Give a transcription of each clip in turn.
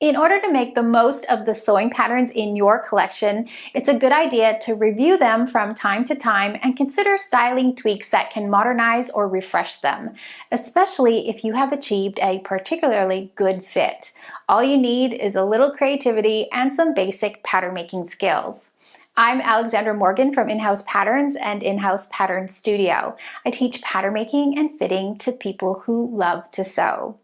In order to make the most of the sewing patterns in your collection, it's a good idea to review them from time to time and consider styling tweaks that can modernize or refresh them, especially if you have achieved a particularly good fit. All you need is a little creativity and some basic pattern making skills. I'm Alexandra Morgan from In-House Patterns and In-House Pattern Studio. I teach pattern making and fitting to people who love to sew.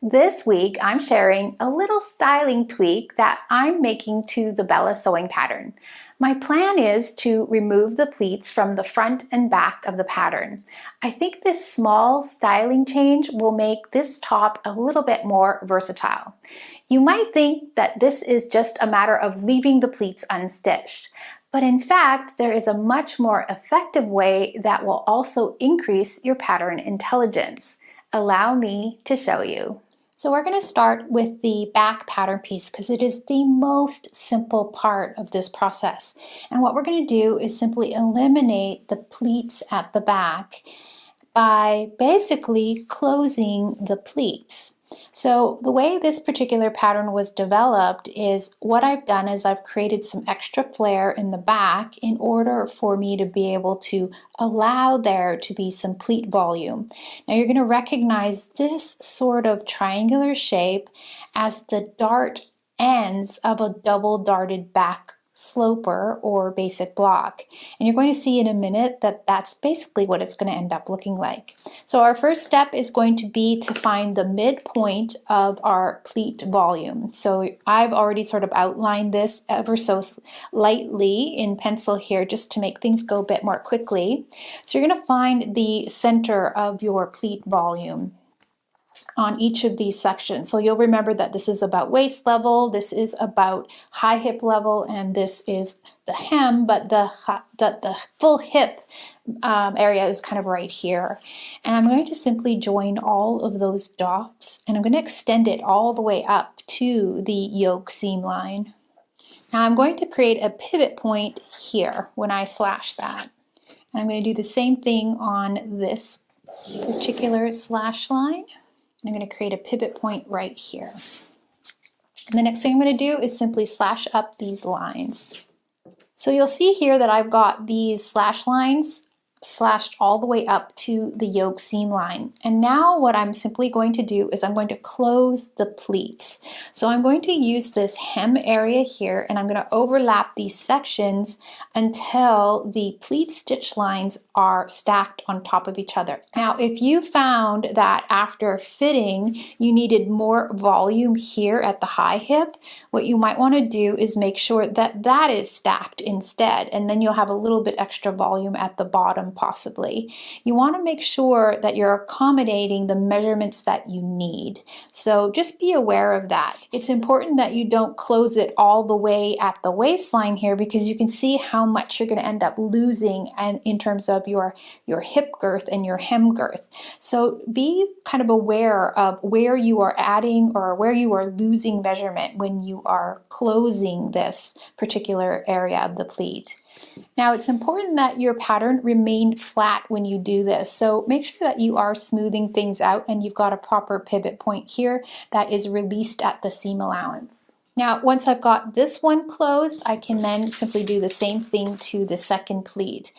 This week, I'm sharing a little styling tweak that I'm making to the Bella sewing pattern. My plan is to remove the pleats from the front and back of the pattern. I think this small styling change will make this top a little bit more versatile. You might think that this is just a matter of leaving the pleats unstitched. But in fact, there is a much more effective way that will also increase your pattern intelligence. Allow me to show you. So we're going to start with the back pattern piece because it is the most simple part of this process. And what we're going to do is simply eliminate the pleats at the back by basically closing the pleats. So the way this particular pattern was developed is what I've done is I've created some extra flare in the back in order for me to be able to allow there to be some pleat volume. Now you're going to recognize this sort of triangular shape as the dart ends of a double darted back sloper or basic block. And you're going to see in a minute that that's basically what it's going to end up looking like. So our first step is going to be to find the midpoint of our pleat volume. So I've already sort of outlined this ever so lightly in pencil here just to make things go a bit more quickly. So you're going to find the center of your pleat volume on each of these sections. So you'll remember that this is about waist level, this is about high hip level, and this is the hem, but the full hip area is kind of right here. And I'm going to simply join all of those dots, and I'm going to extend it all the way up to the yoke seam line. Now I'm going to create a pivot point here when I slash that. And I'm going to do the same thing on this particular slash line. I'm going to create a pivot point right here. And the next thing I'm going to do is simply slash up these lines. So you'll see here that I've got these slash lines slashed all the way up to the yoke seam line. And now what I'm simply going to do is I'm going to close the pleats. So I'm going to use this hem area here and I'm going to overlap these sections until the pleat stitch lines are stacked on top of each other. Now, if you found that after fitting you needed more volume here at the high hip, what you might want to do is make sure that that is stacked instead, and then you'll have a little bit extra volume at the bottom possibly. You want to make sure that you're accommodating the measurements that you need. So just be aware of that. It's important that you don't close it all the way at the waistline here because you can see how much you're going to end up losing and in terms of your hip girth and your hem girth. So be kind of aware of where you are adding or where you are losing measurement when you are closing this particular area of the pleat. Now it's important that your pattern remain flat when you do this. So make sure that you are smoothing things out and you've got a proper pivot point here that is released at the seam allowance. Now once I've got this one closed, I can then simply do the same thing to the second pleat.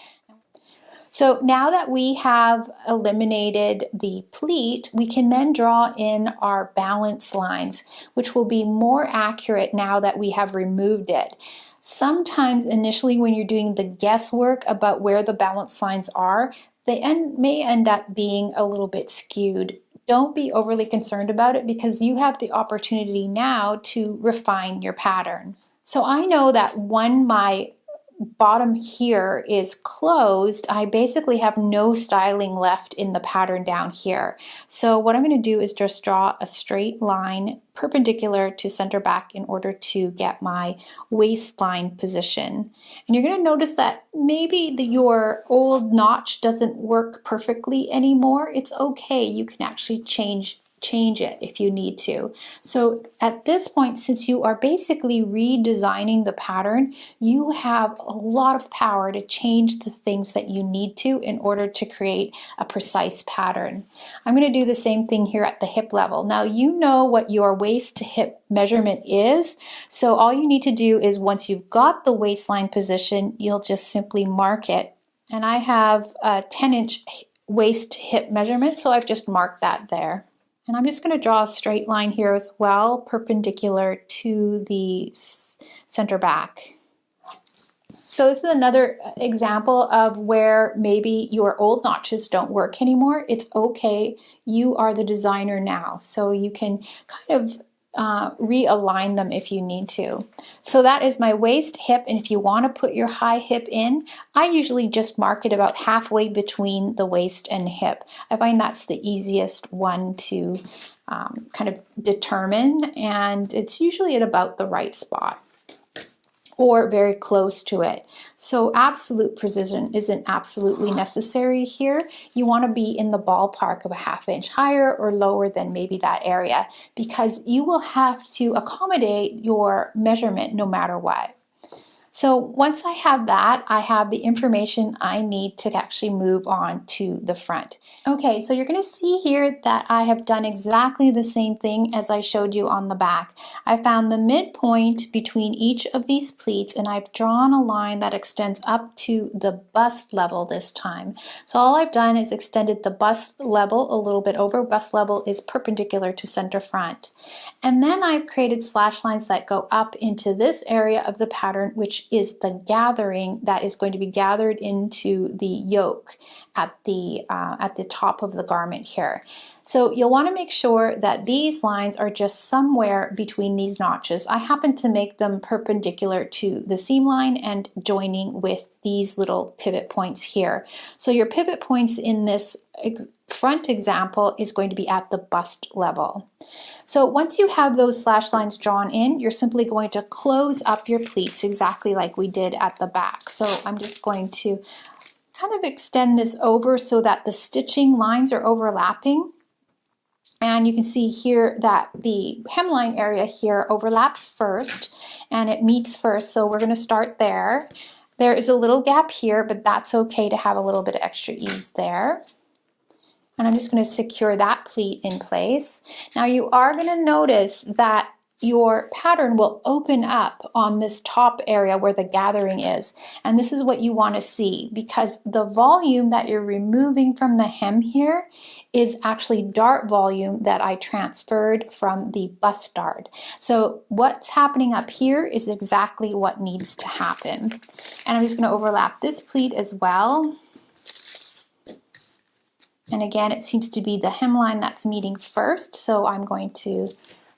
So now that we have eliminated the pleat, we can then draw in our balance lines, which will be more accurate now that we have removed it. Sometimes initially when you're doing the guesswork about where the balance lines are, they may end up being a little bit skewed. Don't be overly concerned about it because you have the opportunity now to refine your pattern. So I know that when my bottom here is closed, I basically have no styling left in the pattern down here. So what I'm going to do is just draw a straight line perpendicular to center back in order to get my waistline position. And you're going to notice that maybe your old notch doesn't work perfectly anymore. It's okay. You can actually change change it if you need to. So at this point, since you are basically redesigning the pattern, you have a lot of power to change the things that you need to in order to create a precise pattern. I'm going to do the same thing here at the hip level. Now you know what your waist to hip measurement is, so all you need to do is once you've got the waistline position, you'll just simply mark it. And I have a 10-inch waist to hip measurement, so I've just marked that there. And I'm just going to draw a straight line here as well, perpendicular to the center back. So this is another example of where maybe your old notches don't work anymore. It's okay. You are the designer now, so you can kind of realign them if you need to. So that is my waist, hip, and if you want to put your high hip in, I usually just mark it about halfway between the waist and hip. I find that's the easiest one to kind of determine, and it's usually at about the right spot or very close to it. So absolute precision isn't absolutely necessary here. You want to be in the ballpark of a ½ inch higher or lower than maybe that area, because you will have to accommodate your measurement no matter what. So once I have that, I have the information I need to actually move on to the front. Okay, so you're going to see here that I have done exactly the same thing as I showed you on the back. I found the midpoint between each of these pleats, and I've drawn a line that extends up to the bust level this time. So all I've done is extended the bust level a little bit over. Bust level is perpendicular to center front. And then I've created slash lines that go up into this area of the pattern, which is the gathering that is going to be gathered into the yoke at the top of the garment here. So you'll want to make sure that these lines are just somewhere between these notches. I happen to make them perpendicular to the seam line and joining with these little pivot points here. So your pivot points in this front example is going to be at the bust level. So once you have those slash lines drawn in, you're simply going to close up your pleats exactly like we did at the back. So I'm just going to kind of extend this over so that the stitching lines are overlapping. And you can see here that the hemline area here overlaps first and it meets first. So we're going to start there. There is a little gap here, but that's okay to have a little bit of extra ease there. And I'm just going to secure that pleat in place. Now you are going to notice that your pattern will open up on this top area where the gathering is. And this is what you want to see, because the volume that you're removing from the hem here is actually dart volume that I transferred from the bust dart. So what's happening up here is exactly what needs to happen. And I'm just going to overlap this pleat as well. And again, it seems to be the hemline that's meeting first, so I'm going to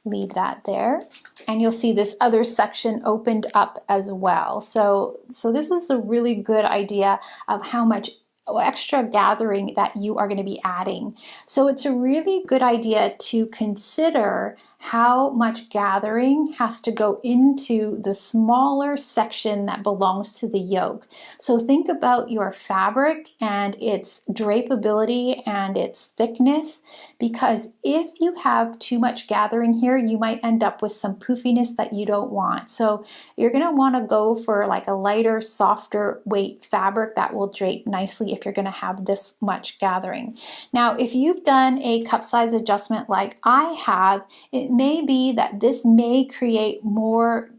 leave that there. And you'll see this other section opened up as well. So this is a really good idea of how much extra gathering that you are going to be adding. So it's a really good idea to consider how much gathering has to go into the smaller section that belongs to the yoke. So think about your fabric and its drapeability and its thickness, because if you have too much gathering here, you might end up with some poofiness that you don't want. So you're going to want to go for like a lighter, softer weight fabric that will drape nicely if you're going to have this much gathering. Now, if you've done a cup size adjustment like I have, it may be that this may create more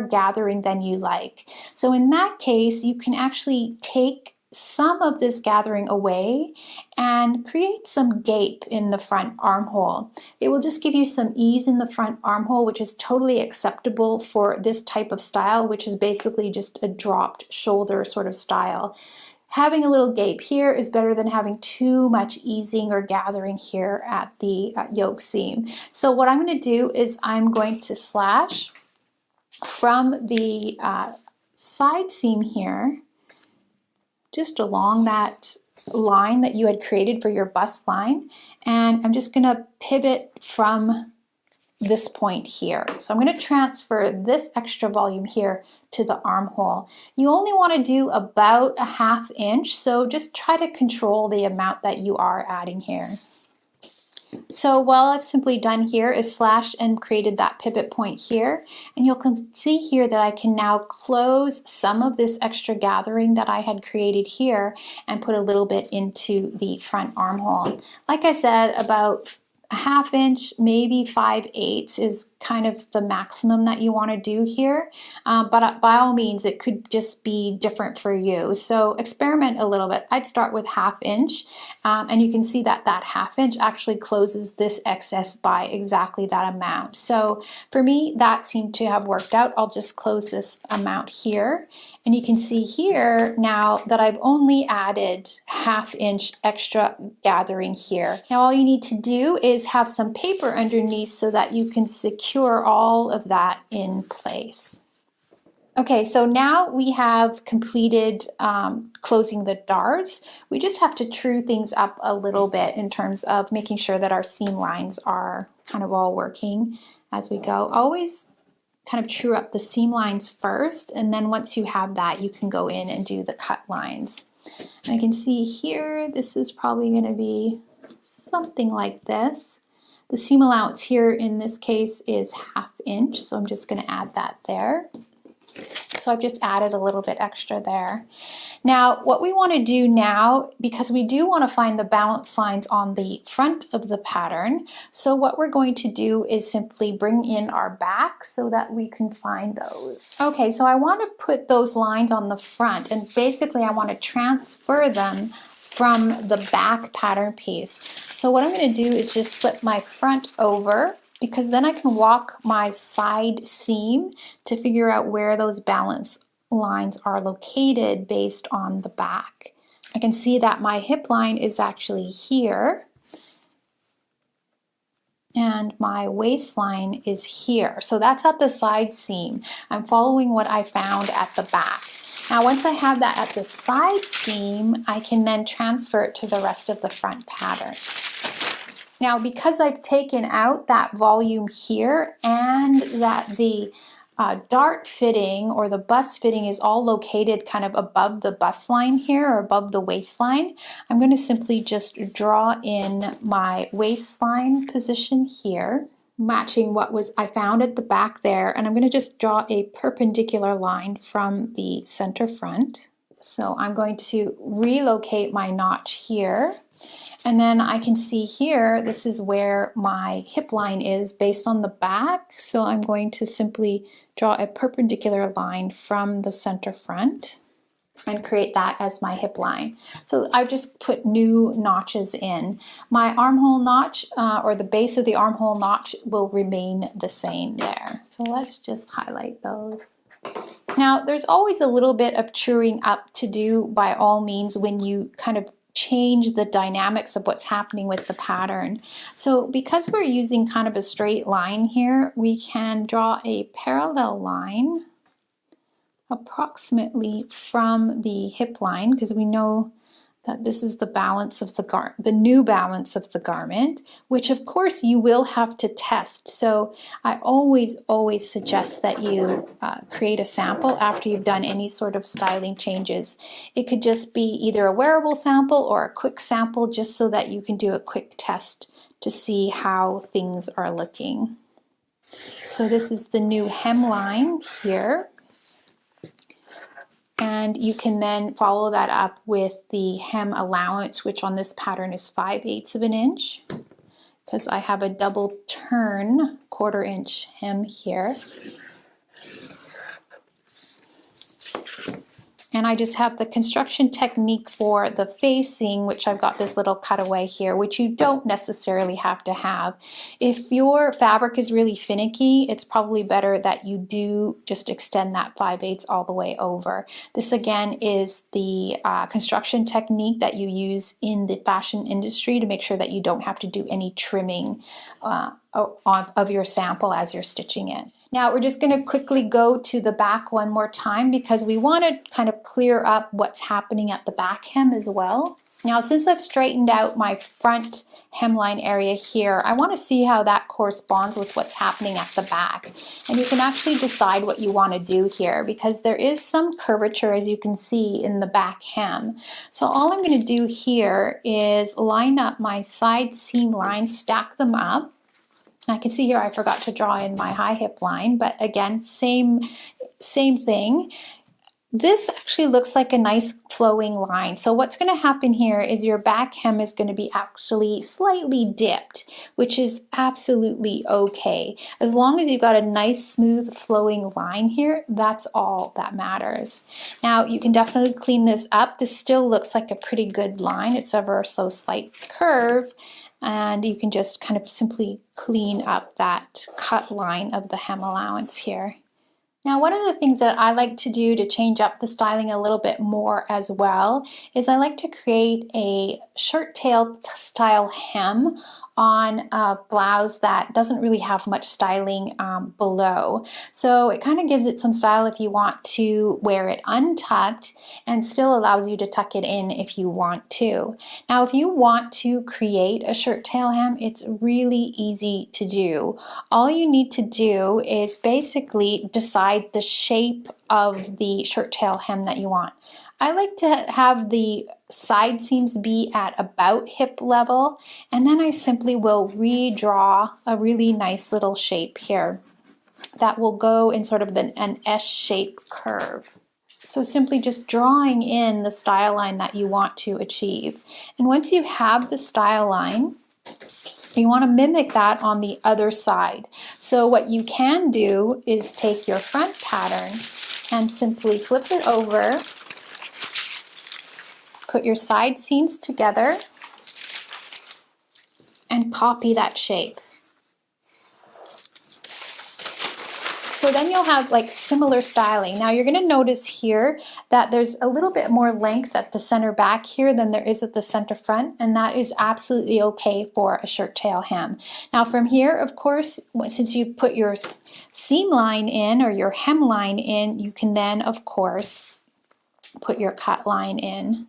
gathering than you like. So in that case, you can actually take some of this gathering away and create some gape in the front armhole. It will just give you some ease in the front armhole, which is totally acceptable for this type of style, which is basically just a dropped shoulder sort of style. Having a little gape here is better than having too much easing or gathering here at the yoke seam. So what I'm going to do is I'm going to slash from the side seam here, just along that line that you had created for your bust line, and I'm just going to pivot from this point here. So I'm going to transfer this extra volume here to the armhole. You only want to do about a ½ inch, so just try to control the amount that you are adding here. So what I've simply done here is slashed and created that pivot point here, and you'll see here that I can now close some of this extra gathering that I had created here and put a little bit into the front armhole. Like I said, about a 1/2 inch, maybe 5/8 is kind of the maximum that you want to do here, but by all means it could just be different for you, so experiment a little bit. I'd start with 1/2 inch, and you can see that that 1/2 inch actually closes this excess by exactly that amount. So for me that seemed to have worked out. I'll just close this amount here, and you can see here now that I've only added 1/2 inch extra gathering here. Now all you need to do is have some paper underneath so that you can secure all of that in place. Okay, so now we have completed closing the darts. We just have to true things up a little bit in terms of making sure that our seam lines are kind of all working as we go. Always kind of true up the seam lines first, and then once you have that, you can go in and do the cut lines. And I can see here, this is probably going to be something like this. The seam allowance here in this case is 1/2 inch, so I'm just going to add that there. So I've just added a little bit extra there. Now what we want to do now, because we do want to find the balance lines on the front of the pattern, so what we're going to do is simply bring in our back so that we can find those. Okay, so I want to put those lines on the front, and basically I want to transfer them from the back pattern piece. So what I'm going to do is just flip my front over, because then I can walk my side seam to figure out where those balance lines are located based on the back. I can see that my hip line is actually here, and my waistline is here. So that's at the side seam. I'm following what I found at the back. Now once I have that at the side seam, I can then transfer it to the rest of the front pattern. Now because I've taken out that volume here and that the dart fitting or the bust fitting is all located kind of above the bust line here or above the waistline, I'm going to simply just draw in my waistline position here, matching what I found at the back there, and I'm going to just draw a perpendicular line from the center front. So I'm going to relocate my notch here. And then I can see here, this is where my hip line is based on the back. So I'm going to simply draw a perpendicular line from the center front and create that as my hip line. So I've just put new notches in. My armhole notch or the base of the armhole notch will remain the same there. So let's just highlight those. Now there's always a little bit of truing up to do by all means when you kind of change the dynamics of what's happening with the pattern. So because we're using kind of a straight line here, we can draw a parallel line approximately from the hip line, because we know that this is the balance of the new balance of the garment, which of course you will have to test. So I always suggest that you create a sample after you've done any sort of styling changes. It could just be either a wearable sample or a quick sample, just so that you can do a quick test to see how things are looking. So this is the new hemline here. And you can then follow that up with the hem allowance, which on this pattern is 5/8 of an inch, because I have a double turn 1/4 inch hem here. And I just have the construction technique for the facing, which I've got this little cutaway here, which you don't necessarily have to have. If your fabric is really finicky, it's probably better that you do just extend that 5/8 all the way over. This again is the construction technique that you use in the fashion industry to make sure that you don't have to do any trimming of your sample as you're stitching it. Now we're just going to quickly go to the back one more time, because we want to kind of clear up what's happening at the back hem as well. Now, since I've straightened out my front hemline area here, I want to see how that corresponds with what's happening at the back. And you can actually decide what you want to do here, because there is some curvature, as you can see, in the back hem. So all I'm going to do here is line up my side seam lines, stack them up. I can see here I forgot to draw in my high hip line, but again, same thing. This actually looks like a nice flowing line. So what's going to happen here is your back hem is going to be actually slightly dipped, which is absolutely okay. As long as you've got a nice smooth flowing line here, that's all that matters. Now you can definitely clean this up. This still looks like a pretty good line. It's ever so slight curve, and you can just kind of simply clean up that cut line of the hem allowance here. Now, one of the things that I like to do to change up the styling a little bit more as well is I like to create a shirt tail style hem on a blouse that doesn't really have much styling below. So it kind of gives it some style if you want to wear it untucked, and still allows you to tuck it in if you want to. Now, if you want to create a shirt tail hem, it's really easy to do. All you need to do is basically decide the shape of the shirt tail hem that you want. I like to have the side seams be at about hip level, and then I simply will redraw a really nice little shape here that will go in sort of an S-shaped curve. So simply just drawing in the style line that you want to achieve. And once you have the style line, you want to mimic that on the other side. So what you can do is take your front pattern and simply flip it over, put your side seams together, and copy that shape. So then you'll have like similar styling. Now you're going to notice here that there's a little bit more length at the center back here than there is at the center front, and that is absolutely okay for a shirt tail hem. Now from here, of course, since you put your seam line in or your hem line in, you can then of course put your cut line in.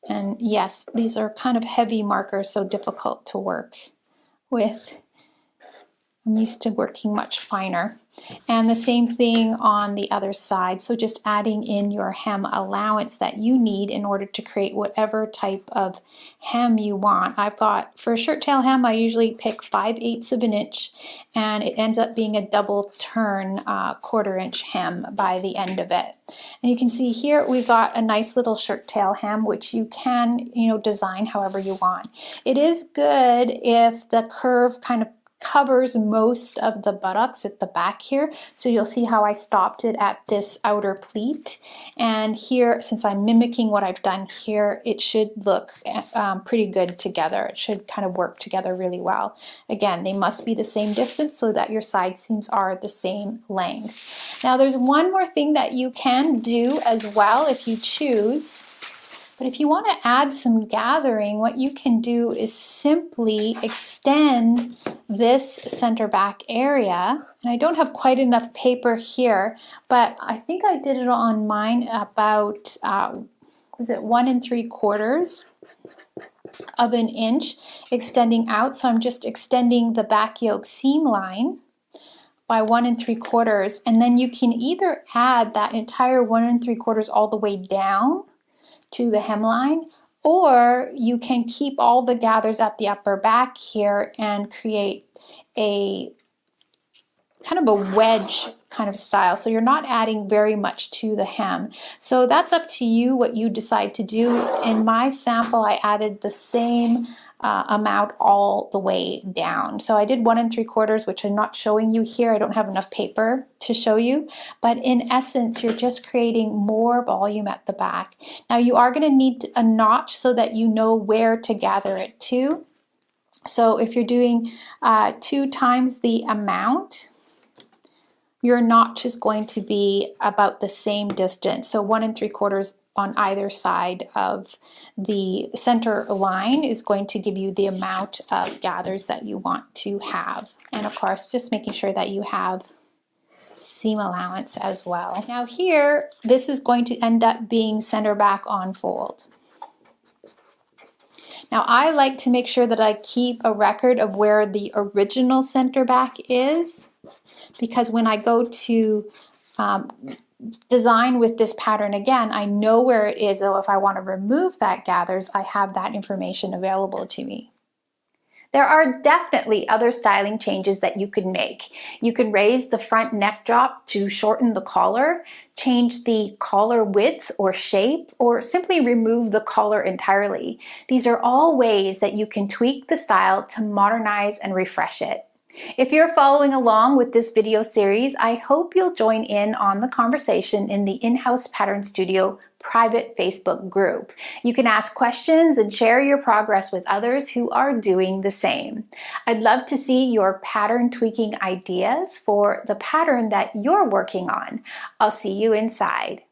And yes, these are kind of heavy markers, so difficult to work with. I'm used to working much finer. And the same thing on the other side. So just adding in your hem allowance that you need in order to create whatever type of hem you want. I've got, for a shirt tail hem, I usually pick 5/8 of an inch, and it ends up being a double turn 1/4 inch hem by the end of it. And you can see here we've got a nice little shirt tail hem, which you can, design however you want. It is good if the curve kind of covers most of the buttocks at the back here. So you'll see how I stopped it at this outer pleat. And here, since I'm mimicking what I've done here, it should look pretty good together. It should kind of work together really well. Again, they must be the same distance so that your side seams are the same length. Now there's one more thing that you can do as well if you choose. But if you want to add some gathering, what you can do is simply extend this center back area. And I don't have quite enough paper here, but I think I did it on mine about, was it 1 3/4 of an inch extending out. So I'm just extending the back yoke seam line by 1 3/4. And then you can either add that entire 1 3/4 all the way down to the hemline, or you can keep all the gathers at the upper back here and create a kind of a wedge kind of style. So you're not adding very much to the hem. So that's up to you what you decide to do. In my sample, I added the same amount all the way down. So I did 1 3/4, which I'm not showing you here. I don't have enough paper to show you, but in essence, you're just creating more volume at the back. Now you are going to need a notch so that you know where to gather it to. So if you're doing 2 times the amount, your notch is going to be about the same distance. So 1 3/4 on either side of the center line is going to give you the amount of gathers that you want to have. And of course, just making sure that you have seam allowance as well. Now here, this is going to end up being center back on fold. Now I like to make sure that I keep a record of where the original center back is, because when I go to design with this pattern again, I know where it is, so if I want to remove that gathers, I have that information available to me. There are definitely other styling changes that you could make. You could raise the front neck drop to shorten the collar, change the collar width or shape, or simply remove the collar entirely. These are all ways that you can tweak the style to modernize and refresh it. If you're following along with this video series, I hope you'll join in on the conversation in the In-House Pattern Studio private Facebook group. You can ask questions and share your progress with others who are doing the same. I'd love to see your pattern tweaking ideas for the pattern that you're working on. I'll see you inside.